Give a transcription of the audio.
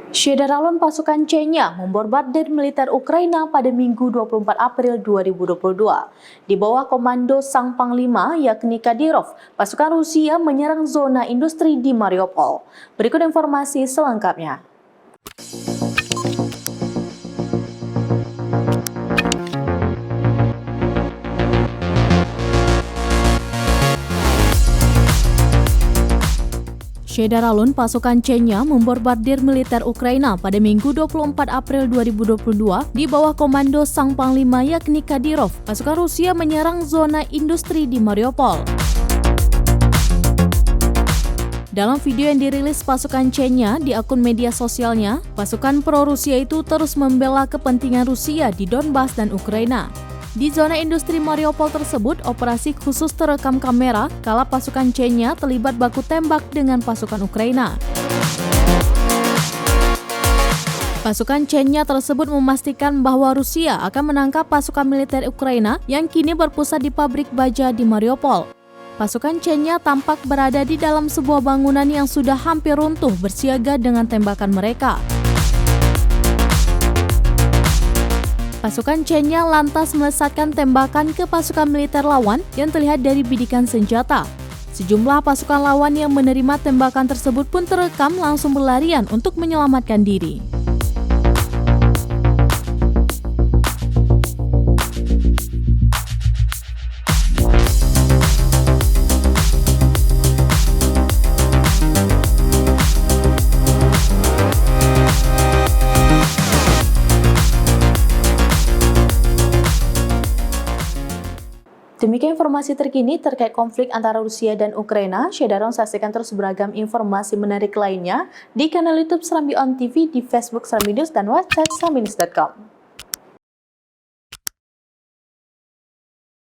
Syederalon pasukan Chechnya membombardir militer Ukraina pada Minggu 24 April 2022. Di bawah komando Sang Panglima yakni Kadyrov, pasukan Rusia menyerang zona industri di Mariupol. Berikut informasi selengkapnya. Syederalon pasukan Chechnya membombardir militer Ukraina pada Minggu 24 April 2022 di bawah komando Sang Panglima yakni Kadyrov. Pasukan Rusia menyerang zona industri di Mariupol. Dalam video yang dirilis pasukan Chechnya di akun media sosialnya, pasukan pro-Rusia itu terus membela kepentingan Rusia di Donbas dan Ukraina. Di zona industri Mariupol tersebut, operasi khusus terekam kamera kala pasukan Chechnya terlibat baku tembak dengan pasukan Ukraina. Pasukan Chechnya tersebut memastikan bahwa Rusia akan menangkap pasukan militer Ukraina yang kini berpusat di pabrik baja di Mariupol. Pasukan Chechnya tampak berada di dalam sebuah bangunan yang sudah hampir runtuh bersiaga dengan tembakan mereka. Pasukan Chechnya lantas melesatkan tembakan ke pasukan militer lawan yang terlihat dari bidikan senjata. Sejumlah pasukan lawan yang menerima tembakan tersebut pun terekam langsung berlarian untuk menyelamatkan diri. Demikian informasi terkini terkait konflik antara Rusia dan Ukraina. Syederalon saksikan terus beragam informasi menarik lainnya di kanal YouTube Serambi On TV, di Facebook Serambi News, dan website serambinews.com.